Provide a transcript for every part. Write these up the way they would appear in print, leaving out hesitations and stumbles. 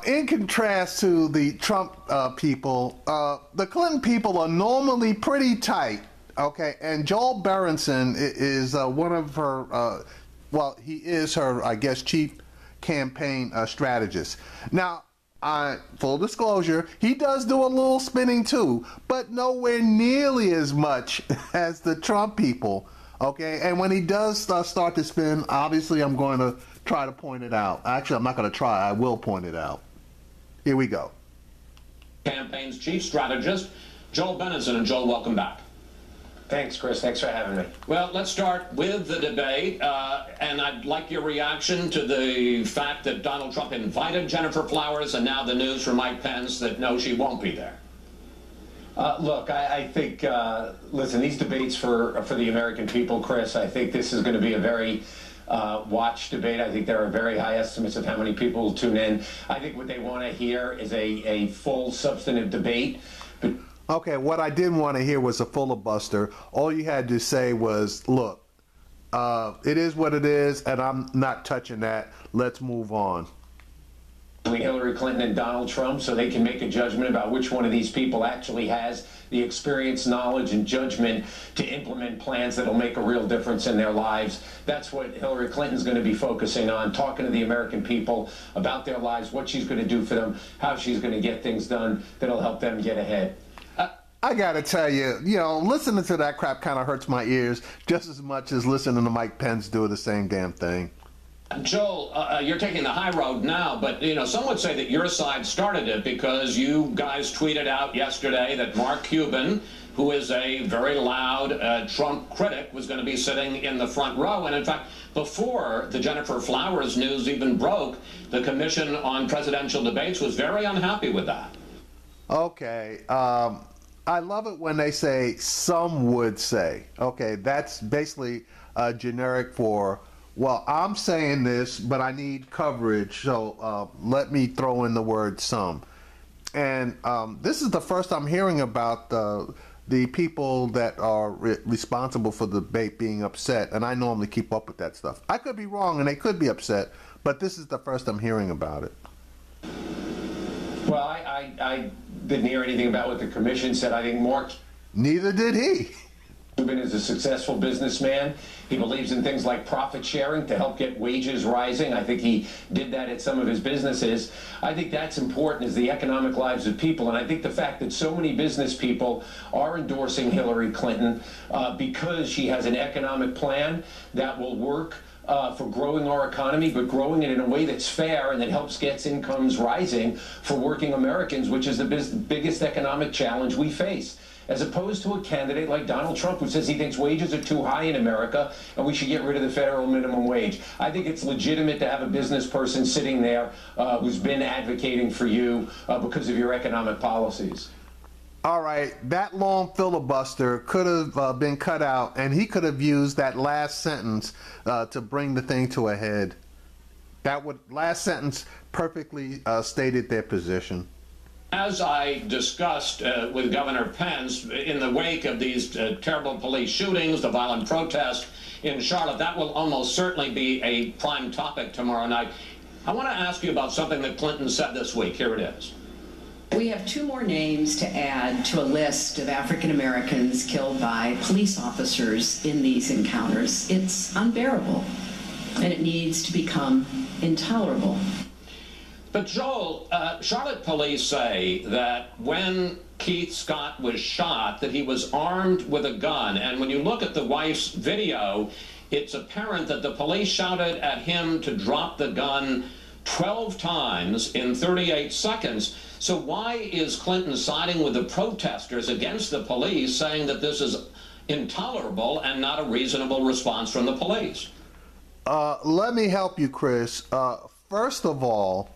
In contrast to the Trump people, the Clinton people are normally pretty tight, okay? And Joel Berenson is one of her, well, he is her, I guess, chief campaign strategist. Now, full disclosure, he does do a little spinning too, but nowhere nearly as much as the Trump people, okay? And when he does start to spin, obviously I'm going to try to point it out. Actually, I'm not going to try. I will point it out. Here we go. Campaign's chief strategist, Joel Berenson. And Joel, welcome back. Thanks, Chris. Thanks for having me. Well, let's start with the debate, and I'd like your reaction to the fact that Donald Trump invited Gennifer Flowers, and now the news from Mike Pence that no, she won't be there. Look, I think, listen, these debates for the American people, Chris, I think this is going to be a very watched debate. I think there are very high estimates of how many people will tune in. I think what they want to hear is a full substantive debate. But okay, what I didn't want to hear was a filibuster. All you had to say was, look, it is what it is, and I'm not touching that. Let's move on. Between Hillary Clinton and Donald Trump, so they can make a judgment about which one of these people actually has the experience, knowledge, and judgment to implement plans that'll make a real difference in their lives. That's what Hillary Clinton's going to be focusing on, talking to the American people about their lives, what she's going to do for them, how she's going to get things done that'll help them get ahead. I gotta tell you, listening to that crap kind of hurts my ears just as much as listening to Mike Pence do the same damn thing. Joel, you're taking the high road now, but some would say that your side started it because you guys tweeted out yesterday that Mark Cuban, who is a very loud Trump critic, was going to be sitting in the front row. And in fact, before the Gennifer Flowers news even broke, the Commission on Presidential Debates was very unhappy with that. Okay, I love it when they say some would say. Okay, that's basically generic for, well, I'm saying this, but I need coverage, so let me throw in the word some. And this is the first I'm hearing about the people that are responsible for the debate being upset, and I normally keep up with that stuff. I could be wrong, and they could be upset, but this is the first I'm hearing about it. Well, I didn't hear anything about what the commission said. I think Mark... Neither did he. Cuban is a successful businessman. He believes in things like profit sharing to help get wages rising. I think he did that at some of his businesses. I think that's important, is the economic lives of people. And I think the fact that so many business people are endorsing Hillary Clinton because she has an economic plan that will work for growing our economy, but growing it in a way that's fair and that helps get incomes rising for working Americans, which is the biggest economic challenge we face. As opposed to a candidate like Donald Trump, who says he thinks wages are too high in America and we should get rid of the federal minimum wage. I think it's legitimate to have a business person sitting there who's been advocating for you because of your economic policies. All right, that long filibuster could have been cut out, and he could have used that last sentence to bring the thing to a head. That last sentence perfectly stated their position. As I discussed with Governor Pence, in the wake of these terrible police shootings, the violent protest in Charlotte, that will almost certainly be a prime topic tomorrow night. I want to ask you about something that Clinton said this week. Here it is. We have two more names to add to a list of African Americans killed by police officers in these encounters. It's unbearable, and it needs to become intolerable. But Joel, Charlotte police say that when Keith Scott was shot, that he was armed with a gun. And when you look at the wife's video, it's apparent that the police shouted at him to drop the gun 12 times in 38 seconds. So why is Clinton siding with the protesters against the police, saying that this is intolerable and not a reasonable response from the police? Let me help you, Chris. First of all,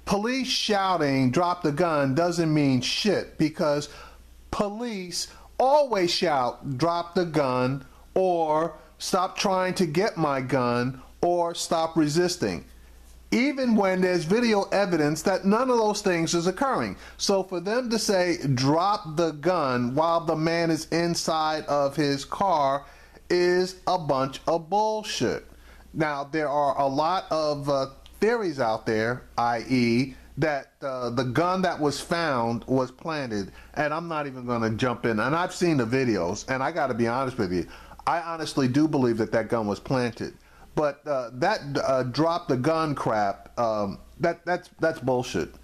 police shouting drop the gun doesn't mean shit, because police always shout drop the gun or stop trying to get my gun or stop resisting, even when there's video evidence that none of those things is occurring. So for them to say drop the gun while the man is inside of his car is a bunch of bullshit. Now, there are a lot of theories out there, i.e., that the gun that was found was planted, and I'm not even going to jump in. And I've seen the videos, and I got to be honest with you, I honestly do believe that that gun was planted. But that drop the gun crap, that's bullshit.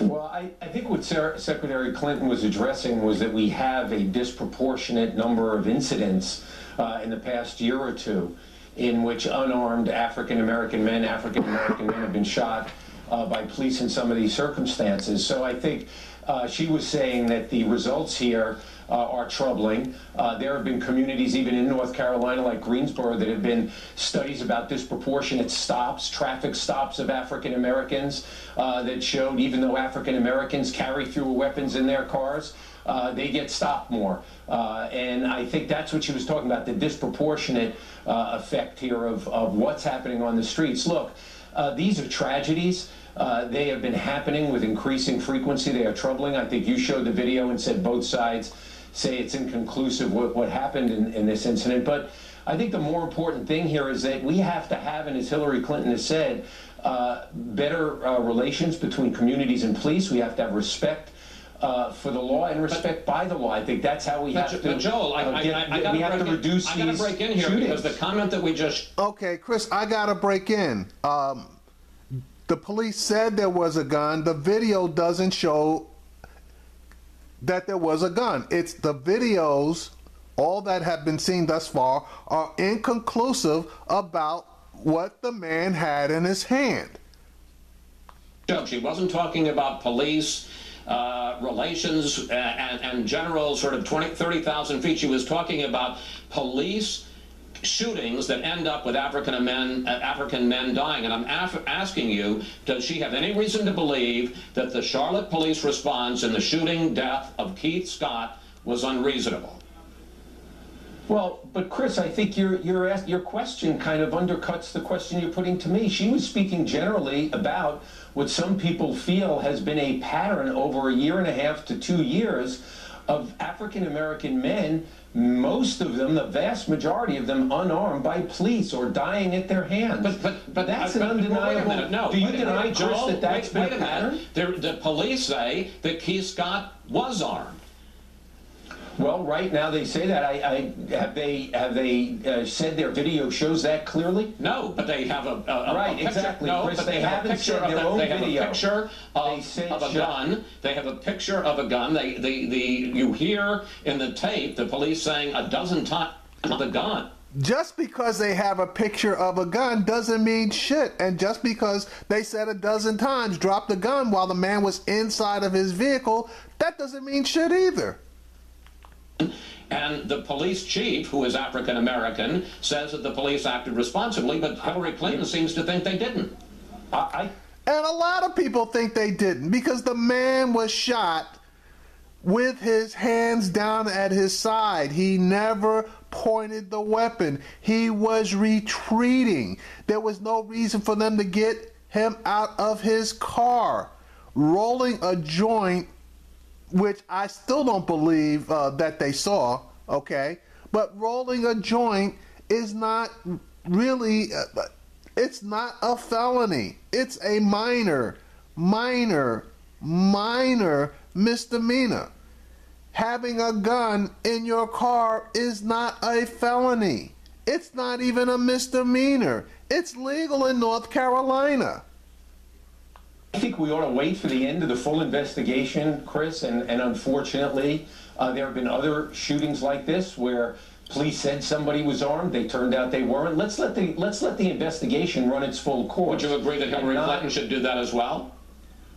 Well, I think what Secretary Clinton was addressing was that we have a disproportionate number of incidents in the past year or two in which unarmed African-American men have been shot by police in some of these circumstances. So I think she was saying that the results here are troubling. There have been communities, even in North Carolina, like Greensboro, that have been studies about disproportionate stops, traffic stops of African Americans that showed even though African Americans carry fewer weapons in their cars, they get stopped more. And I think that's what she was talking about, the disproportionate effect here of what's happening on the streets. Look, these are tragedies. They have been happening with increasing frequency. They are troubling. I think you showed the video and said both sides say it's inconclusive what happened in this incident. But I think the more important thing here is that we have to have, and as Hillary Clinton has said, better relations between communities and police. We have to have respect for the law and respect by the law. I think that's how we have to. But Joel, I got to reduce these. I got to break in here shootings. because the comment that we just. Okay, Chris, I got to break in. The police said there was a gun. The video doesn't show that there was a gun. It's the videos, all that have been seen thus far, are inconclusive about what the man had in his hand. She wasn't talking about police relations and general sort of 30,000 feet. She was talking about police shootings that end up with African men dying. And I'm asking you, does she have any reason to believe that the Charlotte police response in the shooting death of Keith Scott was unreasonable? Well, but Chris, I think your question kind of undercuts the question you're putting to me. She was speaking generally about what some people feel has been a pattern over a year and a half to 2 years of African-American men, most of them, the vast majority of them, unarmed by police or dying at their hands. But that's an undeniable. Wait a minute, no. Do you deny, Chris, that that's been a pattern? The police say that Keith Scott was armed. Well, right now they say that. Have they said their video shows that clearly? No, but they have a right, picture. Exactly. No, Chris, but they haven't said their own video. They have a picture of a gun. They have a picture of a gun. You hear in the tape the police saying a dozen times the gun. Just because they have a picture of a gun doesn't mean shit. And just because they said a dozen times drop the gun while the man was inside of his vehicle, that doesn't mean shit either. And the police chief, who is African American, says that the police acted responsibly, but Hillary Clinton seems to think they didn't. And a lot of people think they didn't, because the man was shot with his hands down at his side. He never pointed the weapon. He was retreating. There was no reason for them to get him out of his car. Rolling a joint, which I still don't believe that they saw, okay? But rolling a joint is not really, it's not a felony. It's a minor misdemeanor. Having a gun in your car is not a felony. It's not even a misdemeanor. It's legal in North Carolina. I think we ought to wait for the end of the full investigation, Chris, and unfortunately, there have been other shootings like this where police said somebody was armed, they turned out they weren't. Let's let the investigation run its full course. Would you agree that Hillary Clinton should do that as well?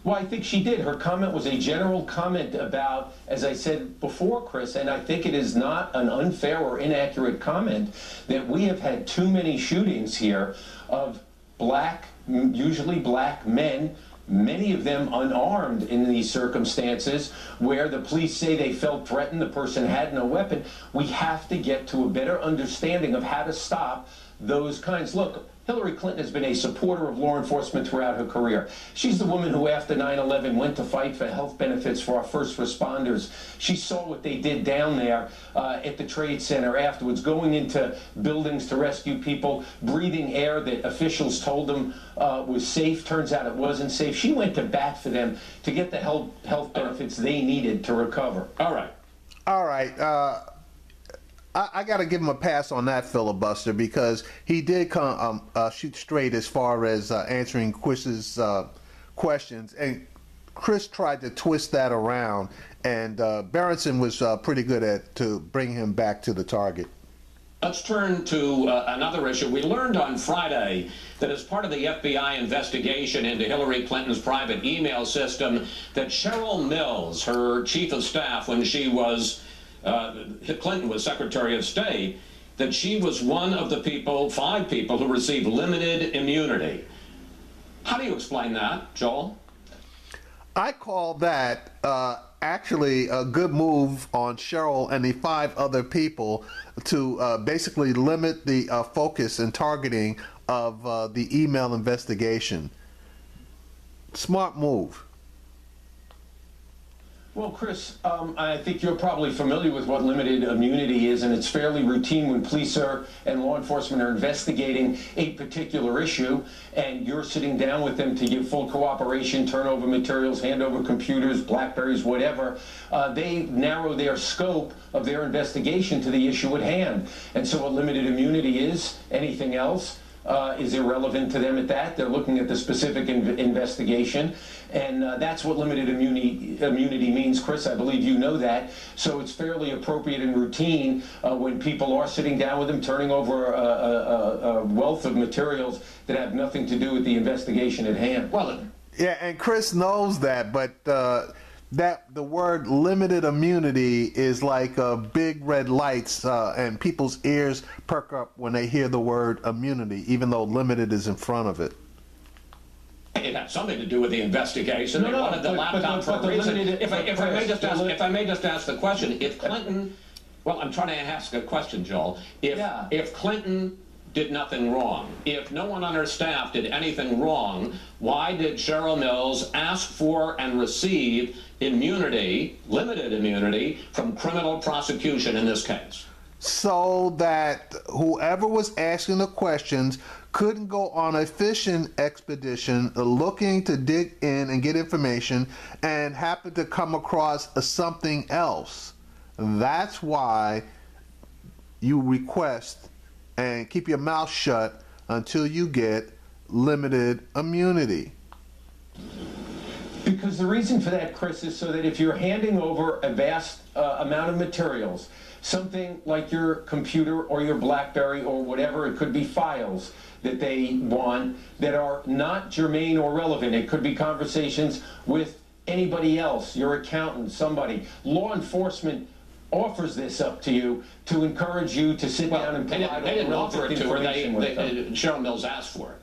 Well, I think she did. Her comment was a general comment about, as I said before, Chris, and I think it is not an unfair or inaccurate comment, that we have had too many shootings here of usually black men, many of them unarmed in these circumstances, where the police say they felt threatened, the person had no weapon. We have to get to a better understanding of how to stop those kinds. Look, Hillary Clinton has been a supporter of law enforcement throughout her career. She's the woman who, after 9/11, went to fight for health benefits for our first responders. She saw what they did down there at the Trade Center afterwards, going into buildings to rescue people, breathing air that officials told them was safe. Turns out it wasn't safe. She went to bat for them to get the health benefits they needed to recover. All right. All right. I got to give him a pass on that filibuster, because he did come shoot straight as far as answering Chris's questions, and Chris tried to twist that around, and Berenson was pretty good at to bring him back to the target. Let's turn to another issue. We learned on Friday that as part of the FBI investigation into Hillary Clinton's private email system, that Cheryl Mills, her chief of staff when she was Clinton was Secretary of State, that she was one of the people, 5 people, who received limited immunity. How do you explain that, Joel? I call that actually a good move on Cheryl and the 5 other people to basically limit the focus and targeting of the email investigation. Smart move. Well, Chris, I think you're probably familiar with what limited immunity is, and it's fairly routine when police and law enforcement are investigating a particular issue, and you're sitting down with them to give full cooperation, turn over materials, hand over computers, Blackberries, whatever. They narrow their scope of their investigation to the issue at hand. And so what limited immunity is, anything else, is irrelevant to them at that. They're looking at the specific investigation, and that's what limited immunity means, Chris. I believe you know that. So it's fairly appropriate and routine when people are sitting down with them, turning over a wealth of materials that have nothing to do with the investigation at hand. Well, yeah, and Chris knows that, but that the word limited immunity is like big red lights, and people's ears perk up when they hear the word immunity, even though limited is in front of it. it had something to do with the investigation. They wanted the laptop for a reason. If I may just ask the question, if Clinton, well, I'm trying to ask a question, Joel. If Clinton did nothing wrong, if no one on her staff did anything wrong, why did Cheryl Mills ask for and receive immunity, limited immunity, from criminal prosecution in this case? So that whoever was asking the questions couldn't go on a fishing expedition looking to dig in and get information and happen to come across something else. That's why you request and keep your mouth shut until you get limited immunity. Because the reason for that, Chris, is so that if you're handing over a vast amount of materials, something like your computer or your BlackBerry or whatever, it could be files that they want that are not germane or relevant. It could be conversations with anybody else, your accountant, somebody. Law enforcement offers this up to you to encourage you to sit down and provide they didn't offer it to her. Cheryl Mills asked for it.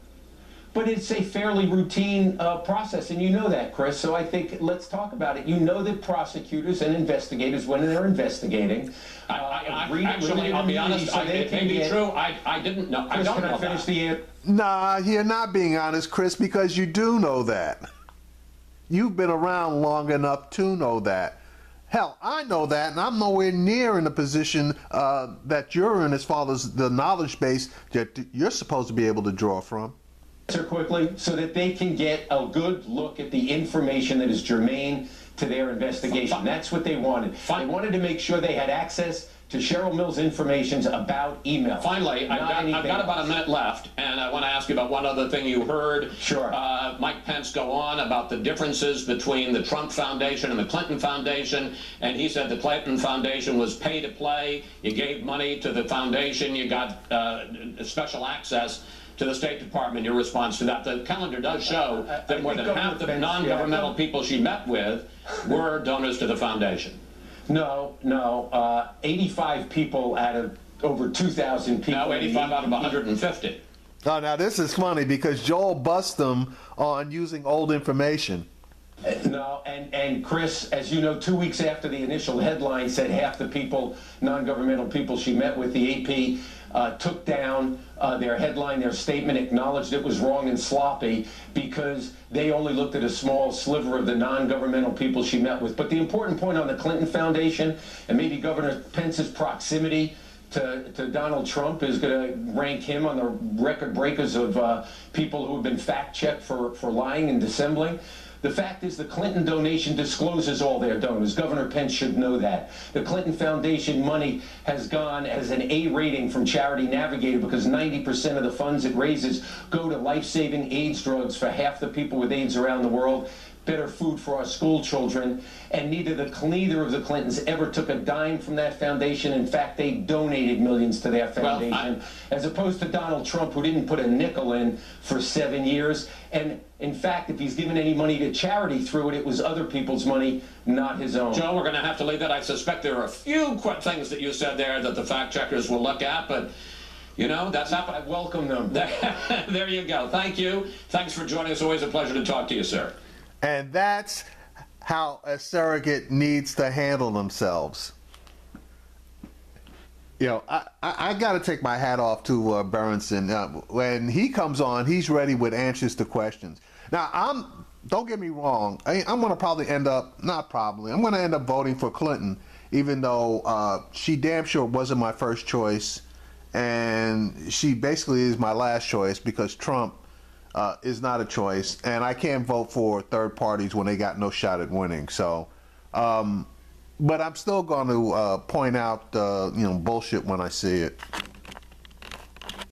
But it's a fairly routine process, and you know that, Chris. So I think let's talk about it. You know that prosecutors and investigators, when they're investigating, actually, I'll be honest, it may be true. I didn't know. Chris, can I finish the answer? Nah, you're not being honest, Chris, because you do know that. You've been around long enough to know that. Hell, I know that, and I'm nowhere near in the position that you're in as far as the knowledge base that you're supposed to be able to draw from. Quickly, so that they can get a good look at the information that is germane to their investigation. That's what they wanted. They wanted to make sure they had access to Cheryl Mills' information about email. Finally, I've got about a minute left, and I want to ask you about one other thing you heard. Sure. Mike Pence go on about the differences between the Trump Foundation and the Clinton Foundation, and he said the Clinton Foundation was pay to play. You gave money to the foundation, you got special access to the State Department. Your response to that? The calendar does show that more than half the non-governmental people she met with were donors to the foundation. No, 85 people out of over 2,000 people. No, 85 out of 150. Oh, now this is funny because Joel busts them on using old information. No, and Chris, as you know, 2 weeks after the initial headline said half the people, non-governmental people she met with, the AP took down their headline, their statement, acknowledged it was wrong and sloppy because they only looked at a small sliver of the non-governmental people she met with. But the important point on the Clinton Foundation and maybe Governor Pence's proximity to Donald Trump is going to rank him on the record breakers of people who have been fact-checked for lying and dissembling. The fact is the Clinton donation discloses all their donors. Governor Pence should know that. The Clinton Foundation money has gone as an A rating from Charity Navigator because 90% of the funds it raises go to life-saving AIDS drugs for half the people with AIDS around the world, better food for our school children, and neither of the Clintons ever took a dime from that foundation. In fact, they donated millions to their foundation, as opposed to Donald Trump, who didn't put a nickel in for 7 years. And in fact, if he's given any money to charity through it, it was other people's money, not his own. Joe, we're going to have to leave that. I suspect there are a few things that you said there that the fact checkers will look at, but you know, that's happened. I welcome them. There you go. Thank you. Thanks for joining us. Always a pleasure to talk to you, sir. And that's how a surrogate needs to handle themselves. You know, I got to take my hat off to Berenson. When he comes on, he's ready with answers to questions. Now, don't get me wrong, I'm going to probably end up, I'm going to end up voting for Clinton, even though she damn sure wasn't my first choice, and she basically is my last choice because Trump is not a choice, and I can't vote for third parties when they got no shot at winning. So, but I'm still going to point out, bullshit when I see it.